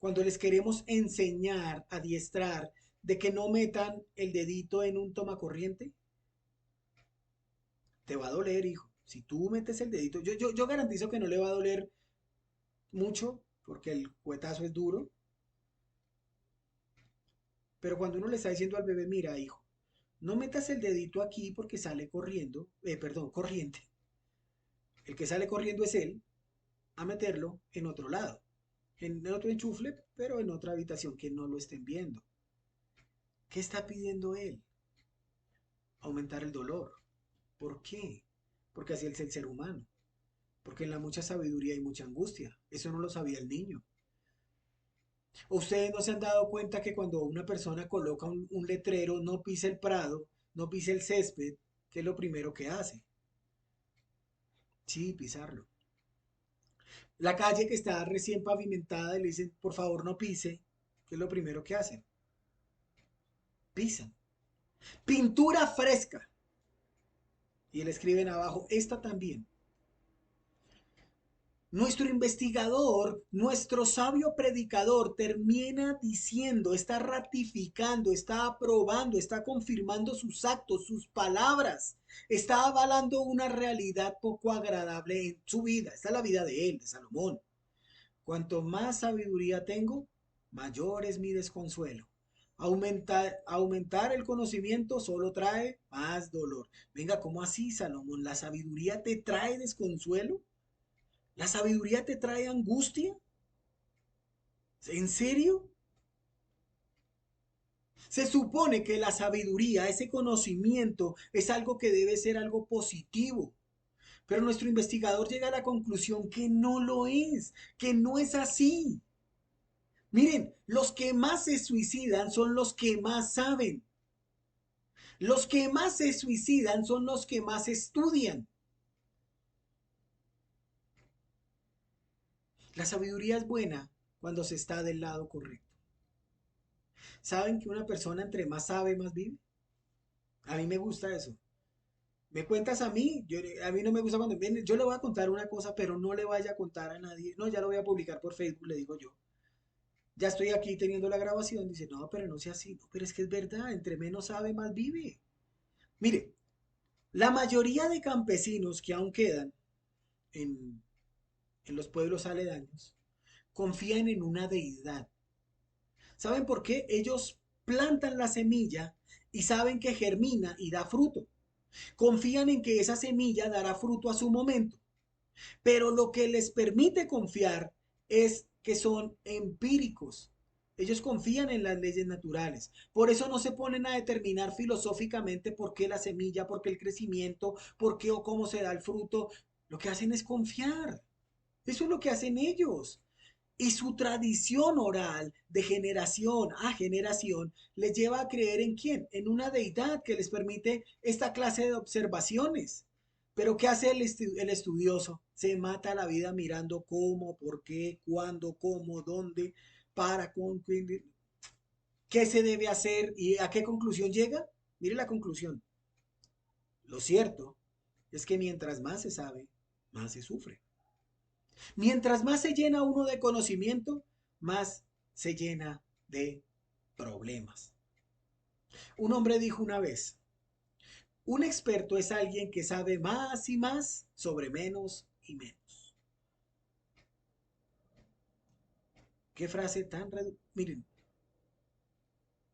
cuando les queremos enseñar, adiestrar, de que no metan el dedito en un tomacorriente, te va a doler, hijo. Si tú metes el dedito, yo garantizo que no le va a doler mucho, porque el cuetazo es duro, pero cuando uno le está diciendo al bebé, mira, hijo, no metas el dedito aquí porque sale corriendo, perdón, corriente. El que sale corriendo es él a meterlo en otro lado, en otro enchufle, pero en otra habitación que no lo estén viendo. ¿Qué está pidiendo él? Aumentar el dolor. ¿Por qué? Porque así es el ser humano. Porque en la mucha sabiduría hay mucha angustia. Eso no lo sabía el niño. ¿O ustedes no se han dado cuenta que cuando una persona coloca un letrero, no pise el prado, no pise el césped, ¿qué es lo primero que hace? Sí, pisarlo. La calle que está recién pavimentada y le dicen, por favor no pise, ¿qué es lo primero que hacen? Pisan. Pintura fresca. Y le escriben abajo, esta también. Nuestro investigador, nuestro sabio predicador termina diciendo, está ratificando, está aprobando, está confirmando sus actos, sus palabras, está avalando una realidad poco agradable en su vida. Esta es la vida de él, de Salomón. Cuanto más sabiduría tengo, mayor es mi desconsuelo. Aumentar el conocimiento solo trae más dolor. Venga, ¿cómo así, Salomón? ¿La sabiduría te trae desconsuelo? ¿La sabiduría te trae angustia? ¿En serio? Se supone que la sabiduría, ese conocimiento, es algo que debe ser algo positivo. Pero nuestro investigador llega a la conclusión que no lo es, que no es así. Miren, los que más se suicidan son los que más saben. Los que más se suicidan son los que más estudian. La sabiduría es buena cuando se está del lado correcto. ¿Saben que una persona entre más sabe, más vive? A mí me gusta eso. Me cuentas a mí, a mí no me gusta cuando viene, yo le voy a contar una cosa, pero no le vaya a contar a nadie. No, ya lo voy a publicar por Facebook, le digo yo. Ya estoy aquí teniendo la grabación, dice, no, pero no sea así. No, pero es que es verdad, entre menos sabe, más vive. Mire, la mayoría de campesinos que aún quedan en, en los pueblos aledaños confían en una deidad. ¿Saben por qué? Ellos plantan la semilla y saben que germina y da fruto. Confían en que esa semilla dará fruto a su momento. Pero lo que les permite confiar es que son empíricos. Ellos confían en las leyes naturales. Por eso no se ponen a determinar filosóficamente por qué la semilla, por qué el crecimiento, por qué o cómo se da el fruto. Lo que hacen es confiar. Eso es lo que hacen ellos. Y su tradición oral de generación a generación les lleva a creer en quién, en una deidad que les permite esta clase de observaciones. Pero ¿qué hace el estudioso? Se mata la vida mirando cómo, por qué, cuándo, cómo, dónde, para, con, qué se debe hacer y a qué conclusión llega. Mire la conclusión. Lo cierto es que mientras más se sabe, más se sufre. Mientras más se llena uno de conocimiento, más se llena de problemas. Un hombre dijo una vez, un experto es alguien que sabe más y más sobre menos y menos. Qué frase tan... Miren,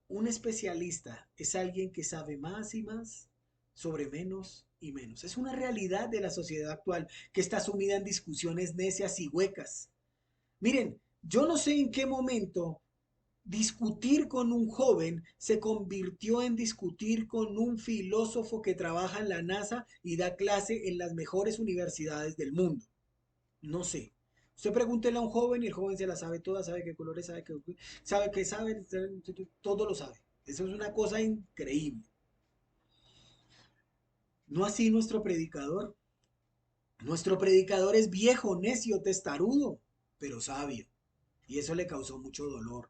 un especialista es alguien que sabe más y más sobre menos y menos. Es una realidad de la sociedad actual que está sumida en discusiones necias y huecas. Miren, yo no sé en qué momento discutir con un joven se convirtió en discutir con un filósofo que trabaja en la NASA y da clase en las mejores universidades del mundo. No sé. Usted pregúntele a un joven y el joven se la sabe toda, sabe qué colores, sabe, todo lo sabe. Eso es una cosa increíble. No así nuestro predicador. Nuestro predicador es viejo, necio, testarudo, pero sabio. Y eso le causó mucho dolor,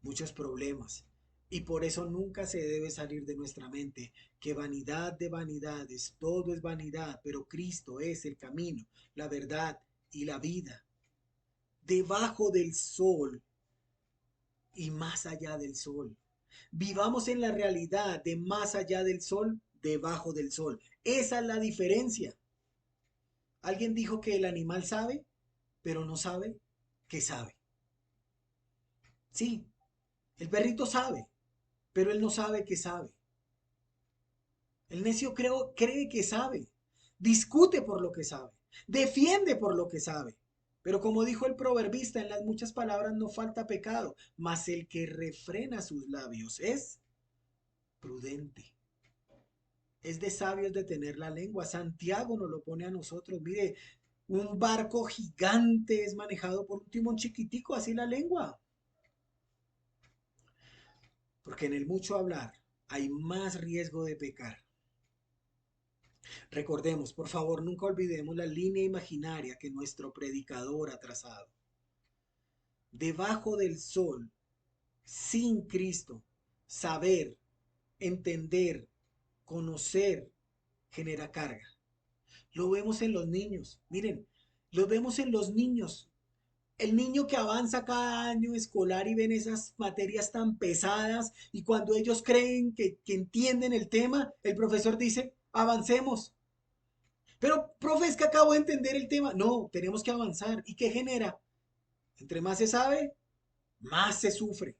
muchos problemas. Y por eso nunca se debe salir de nuestra mente que vanidad de vanidades, todo es vanidad, pero Cristo es el camino, la verdad y la vida. Debajo del sol y más allá del sol. Vivamos en la realidad de más allá del sol, debajo del sol. Esa es la diferencia. Alguien dijo que el animal sabe, pero no sabe que sabe. Sí, el perrito sabe, pero él no sabe que sabe. El necio cree que sabe, discute por lo que sabe, defiende por lo que sabe. Pero como dijo el proverbista, en las muchas palabras no falta pecado, mas el que refrena sus labios es prudente. Es de sabios de tener la lengua. Santiago nos lo pone a nosotros. Mire, un barco gigante es manejado por un timón chiquitico, así la lengua. Porque en el mucho hablar hay más riesgo de pecar. Recordemos, por favor, nunca olvidemos la línea imaginaria que nuestro predicador ha trazado. Debajo del sol, sin Cristo, saber, entender, conocer, genera carga. Lo vemos en los niños. Miren, lo vemos en los niños. El niño que avanza cada año escolar y ven esas materias tan pesadas y cuando ellos creen que entienden el tema, el profesor dice, avancemos. Pero, profe, es que acabo de entender el tema. No, tenemos que avanzar. ¿Y qué genera? Entre más se sabe, más se sufre.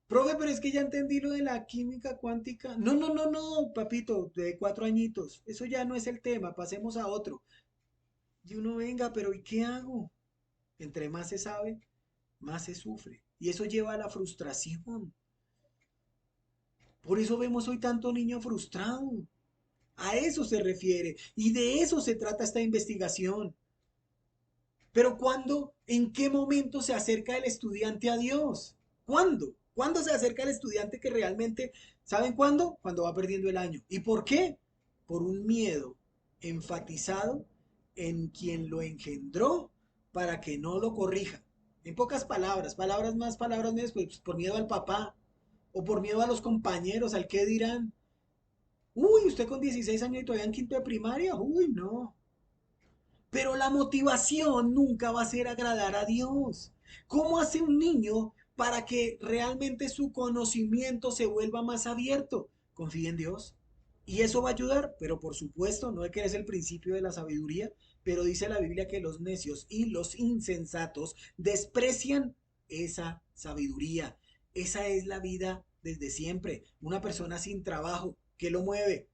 Profe, pero es que ya entendí lo de la química cuántica. No, no, no, no, papito, de 4 añitos. Eso ya no es el tema, pasemos a otro. Y uno venga, pero ¿y qué hago? Entre más se sabe, más se sufre. Y eso lleva a la frustración. Por eso vemos hoy tanto niño frustrado. A eso se refiere. Y de eso se trata esta investigación. Pero ¿cuándo, en qué momento se acerca el estudiante a Dios? ¿Cuándo? ¿Cuándo se acerca el estudiante que realmente, ¿saben cuándo? Cuando va perdiendo el año. ¿Y por qué? Por un miedo enfatizado en quien lo engendró para que no lo corrija. En pocas palabras, palabras más, palabras menos, pues por miedo al papá o por miedo a los compañeros, al qué dirán. Uy, usted con 16 años y todavía en quinto de primaria. Uy, no. Pero la motivación nunca va a ser agradar a Dios. ¿Cómo hace un niño para que realmente su conocimiento se vuelva más abierto? Confía en Dios. Y eso va a ayudar, pero por supuesto, no es que es el principio de la sabiduría, pero dice la Biblia que los necios y los insensatos desprecian esa sabiduría. Esa es la vida desde siempre. Una persona sin trabajo, ¿qué lo mueve?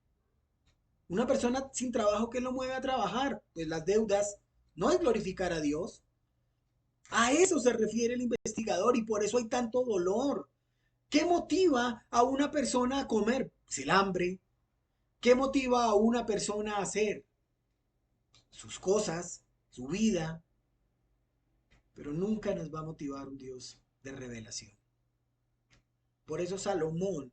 Una persona sin trabajo, ¿qué lo mueve a trabajar? Pues las deudas. No es glorificar a Dios. A eso se refiere el investigador y por eso hay tanto dolor. ¿Qué motiva a una persona a comer? Pues el hambre. ¿Qué motiva a una persona a hacer? Sus cosas, su vida. Pero nunca nos va a motivar un Dios de revelación. Por eso Salomón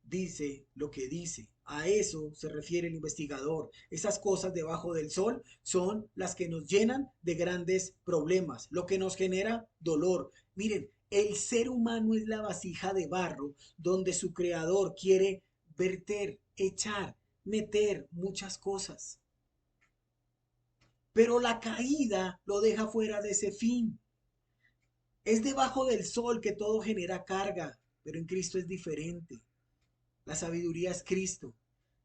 dice lo que dice. A eso se refiere el investigador. Esas cosas debajo del sol son las que nos llenan de grandes problemas, lo que nos genera dolor. Miren, el ser humano es la vasija de barro donde su creador quiere verter, echar, meter muchas cosas. Pero la caída lo deja fuera de ese fin. Es debajo del sol que todo genera carga, pero en Cristo es diferente. La sabiduría es Cristo.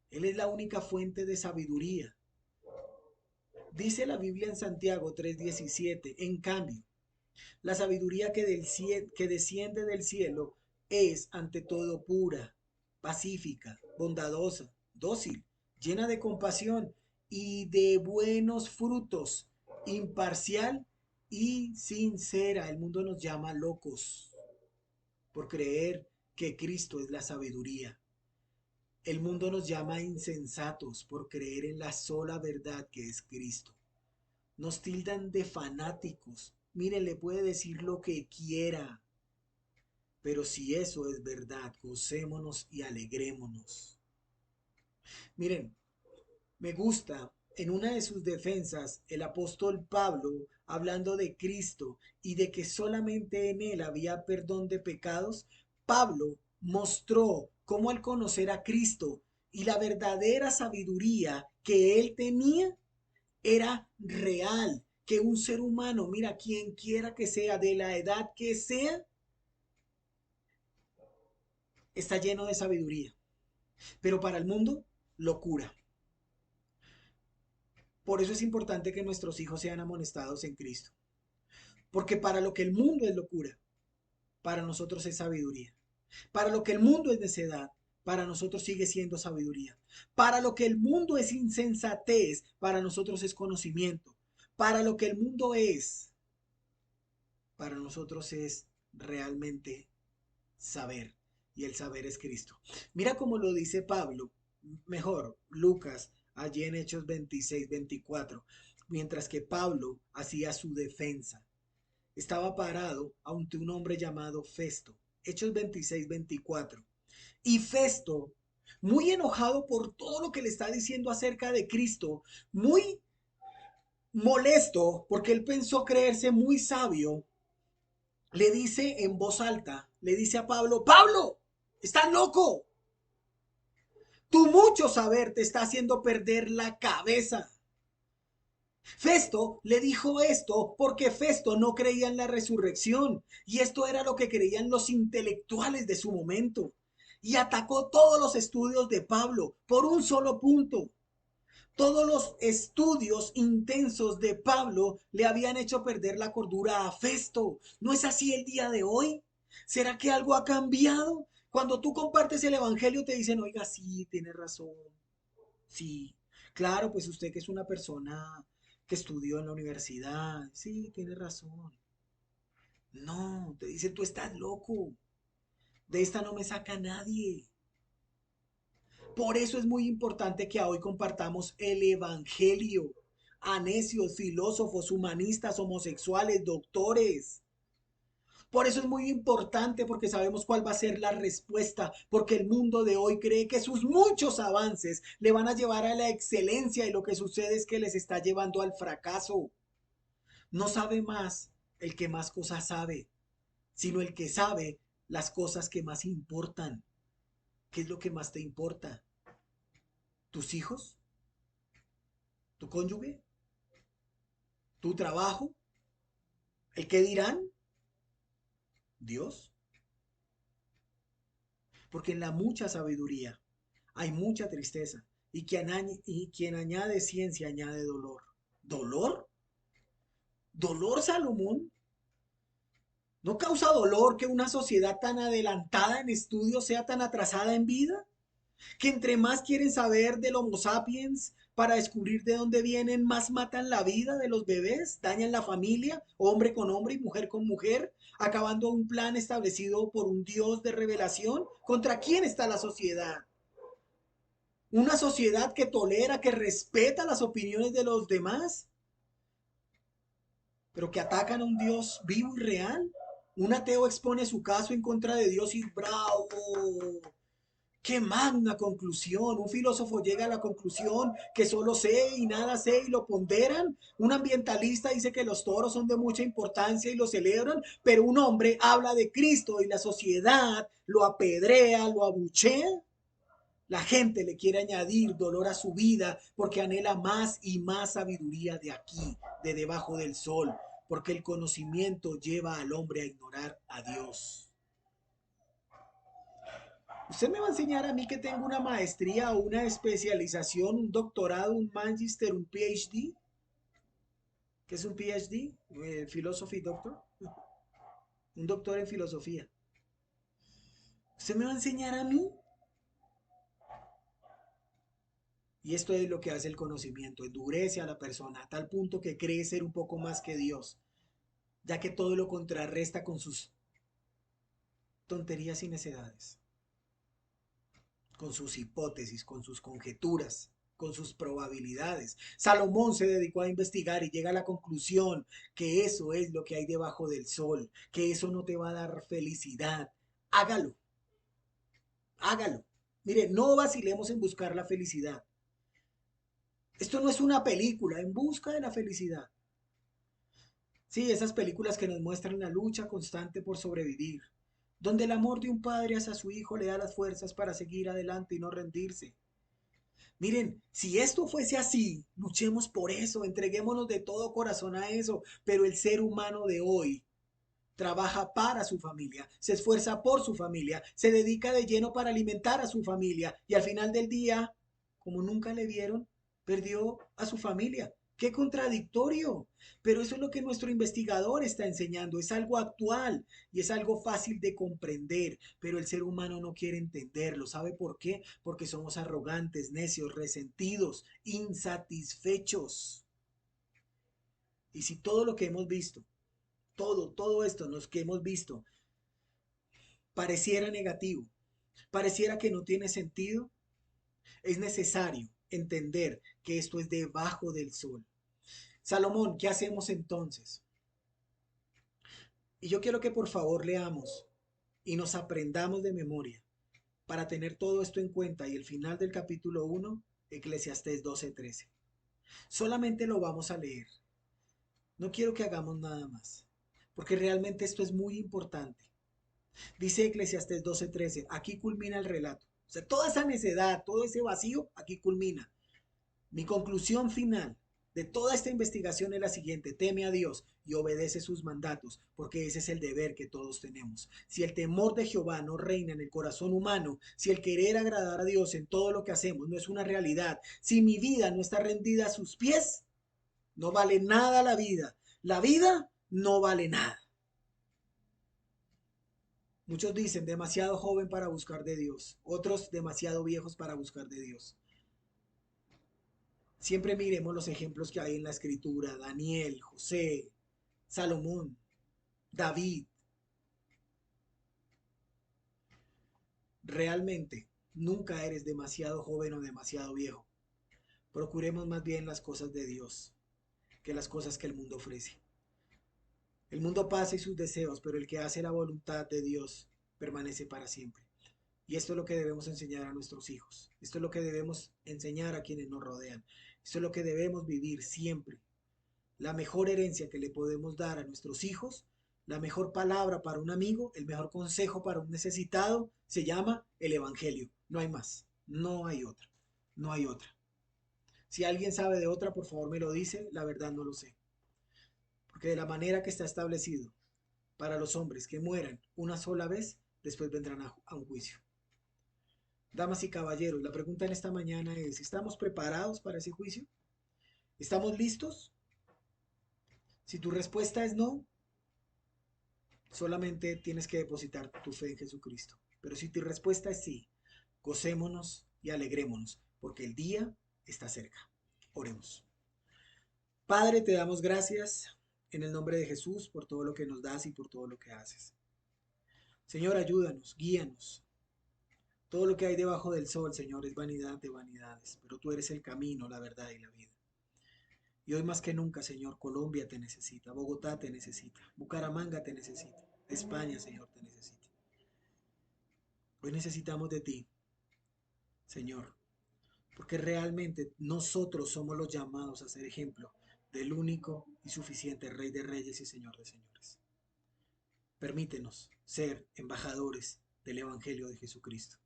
Él es la única fuente de sabiduría. Dice la Biblia en Santiago 3:17, en cambio, la sabiduría que desciende del cielo es ante todo pura, pacífica, bondadosa, dócil, llena de compasión y de buenos frutos, imparcial y sincera. El mundo nos llama locos por creer que Cristo es la sabiduría. El mundo nos llama insensatos por creer en la sola verdad que es Cristo. Nos tildan de fanáticos. Mire, le puede decir lo que quiera, pero si eso es verdad, gocémonos y alegrémonos. Miren, me gusta en una de sus defensas el apóstol Pablo hablando de Cristo y de que solamente en él había perdón de pecados. Pablo mostró cómo al conocer a Cristo y la verdadera sabiduría que él tenía era real, que un ser humano, mira, quien quiera que sea, de la edad que sea, está lleno de sabiduría. Pero para el mundo, locura. Por eso es importante que nuestros hijos sean amonestados en Cristo. Porque para lo que el mundo es locura, para nosotros es sabiduría. Para lo que el mundo es necedad, para nosotros sigue siendo sabiduría. Para lo que el mundo es insensatez, para nosotros es conocimiento. Para lo que el mundo es, para nosotros es realmente saber. Y el saber es Cristo. Mira cómo lo dice Pablo, mejor, Lucas, allí en Hechos 26-24, mientras que Pablo hacía su defensa. Estaba parado ante un hombre llamado Festo. Hechos 26-24. Y Festo, muy enojado por todo lo que le está diciendo acerca de Cristo, muy molesto porque él pensó creerse muy sabio, le dice en voz alta, le dice a Pablo, Pablo, estás loco. Tu mucho saber te está haciendo perder la cabeza. Festo le dijo esto porque Festo no creía en la resurrección y esto era lo que creían los intelectuales de su momento y atacó todos los estudios de Pablo por un solo punto. Todos los estudios intensos de Pablo le habían hecho perder la cordura a Festo. ¿No es así el día de hoy? ¿Será que algo ha cambiado? Cuando tú compartes el evangelio te dicen, oiga, sí, tiene razón. Sí, claro, pues usted que es una persona que estudió en la universidad, sí, tiene razón. No, te dicen, tú estás loco, de esta no me saca nadie. Por eso es muy importante que hoy compartamos el evangelio a necios, filósofos, humanistas, homosexuales, doctores. Por eso es muy importante porque sabemos cuál va a ser la respuesta, porque el mundo de hoy cree que sus muchos avances le van a llevar a la excelencia y lo que sucede es que les está llevando al fracaso. No sabe más el que más cosas sabe, sino el que sabe las cosas que más importan. ¿Qué es lo que más te importa? ¿Tus hijos? ¿Tu cónyuge? ¿Tu trabajo? ¿El qué dirán? ¿Dios? Porque en la mucha sabiduría hay mucha tristeza y quien añade ciencia añade dolor. ¿Dolor? ¿Dolor, Salomón? ¿No causa dolor que una sociedad tan adelantada en estudios sea tan atrasada en vida? Que entre más quieren saber del Homo sapiens para descubrir de dónde vienen, más matan la vida de los bebés, dañan la familia, hombre con hombre y mujer con mujer, acabando un plan establecido por un Dios de revelación. ¿Contra quién está la sociedad? Una sociedad que tolera, que respeta las opiniones de los demás, pero que atacan a un Dios vivo y real. Un ateo expone su caso en contra de Dios y bravo. ¡Qué magna conclusión! Un filósofo llega a la conclusión que solo sé y nada sé y lo ponderan. Un ambientalista dice que los toros son de mucha importancia y lo celebran, pero un hombre habla de Cristo y la sociedad lo apedrea, lo abuchea. La gente le quiere añadir dolor a su vida porque anhela más y más sabiduría de aquí, de debajo del sol, porque el conocimiento lleva al hombre a ignorar a Dios. Usted me va a enseñar a mí que tengo una maestría, una especialización, un doctorado, un magister, un PhD. ¿Qué es un PhD? Philosophy Doctor. Un doctor en filosofía. ¿Usted me va a enseñar a mí? Y esto es lo que hace el conocimiento, endurece a la persona a tal punto que cree ser un poco más que Dios, ya que todo lo contrarresta con sus tonterías y necedades, con sus hipótesis, con sus conjeturas. con sus probabilidades. Salomón se dedicó a investigar y llega a la conclusión que eso es lo que hay debajo del sol, que eso no te va a dar felicidad. Hágalo, hágalo. Mire, no vacilemos en buscar la felicidad. Esto no es una película en busca de la felicidad. Sí, esas películas que nos muestran la lucha constante por sobrevivir, donde el amor de un padre hacia su hijo le da las fuerzas para seguir adelante y no rendirse. Miren, si esto fuese así, luchemos por eso, entreguémonos de todo corazón a eso, pero el ser humano de hoy trabaja para su familia, se esfuerza por su familia, se dedica de lleno para alimentar a su familia y al final del día, como nunca le vieron, perdió a su familia. Qué contradictorio. Pero eso es lo que nuestro investigador está enseñando. Es algo actual y es algo fácil de comprender. Pero el ser humano no quiere entenderlo. ¿Sabe por qué? Porque somos arrogantes, necios, resentidos, insatisfechos. Y si todo lo que hemos visto, todo esto nos que hemos visto pareciera negativo, pareciera que no tiene sentido, es necesario entender que esto es debajo del sol. Salomón, ¿qué hacemos entonces? Y yo quiero que por favor leamos y nos aprendamos de memoria para tener todo esto en cuenta y el final del capítulo 1, Eclesiastés 12:13. Solamente lo vamos a leer. No quiero que hagamos nada más, porque realmente esto es muy importante. Dice Eclesiastés 12:13, aquí culmina el relato. O sea, toda esa necedad, todo ese vacío, aquí culmina. Mi conclusión final de toda esta investigación es la siguiente: teme a Dios y obedece sus mandatos, porque ese es el deber que todos tenemos. Si el temor de Jehová no reina en el corazón humano, si el querer agradar a Dios en todo lo que hacemos no es una realidad, si mi vida no está rendida a sus pies, no vale nada la vida. La vida no vale nada. Muchos dicen demasiado joven para buscar de Dios, otros demasiado viejos para buscar de Dios. Siempre miremos los ejemplos que hay en la escritura: Daniel, José, Salomón, David. Realmente, nunca eres demasiado joven o demasiado viejo. Procuremos más bien las cosas de Dios que las cosas que el mundo ofrece. El mundo pasa y sus deseos, pero el que hace la voluntad de Dios permanece para siempre. Y esto es lo que debemos enseñar a nuestros hijos. Esto es lo que debemos enseñar a quienes nos rodean. Esto es lo que debemos vivir siempre. La mejor herencia que le podemos dar a nuestros hijos, la mejor palabra para un amigo, el mejor consejo para un necesitado, se llama el Evangelio. No hay más, no hay otra, no hay otra. Si alguien sabe de otra, por favor me lo dice, la verdad no lo sé. Porque de la manera que está establecido para los hombres que mueran una sola vez, después vendrán a un juicio. Damas y caballeros, la pregunta en esta mañana es: ¿estamos preparados para ese juicio? ¿Estamos listos? Si tu respuesta es no, solamente tienes que depositar tu fe en Jesucristo. Pero si tu respuesta es sí, gocémonos y alegrémonos, porque el día está cerca. Oremos. Padre, te damos gracias en el nombre de Jesús por todo lo que nos das y por todo lo que haces. Señor, ayúdanos, guíanos. Todo lo que hay debajo del sol, Señor, es vanidad de vanidades, pero tú eres el camino, la verdad y la vida. Y hoy más que nunca, Señor, Colombia te necesita, Bogotá te necesita, Bucaramanga te necesita, España, Señor, te necesita. Hoy necesitamos de ti, Señor, porque realmente nosotros somos los llamados a ser ejemplo del único y suficiente Rey de Reyes y Señor de Señores. Permítenos ser embajadores del Evangelio de Jesucristo,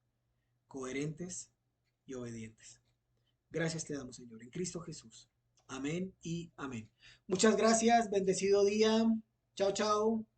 coherentes y obedientes. Gracias te damos, Señor, en Cristo Jesús. Amén y amén. Muchas gracias, bendecido día. Chao, chao.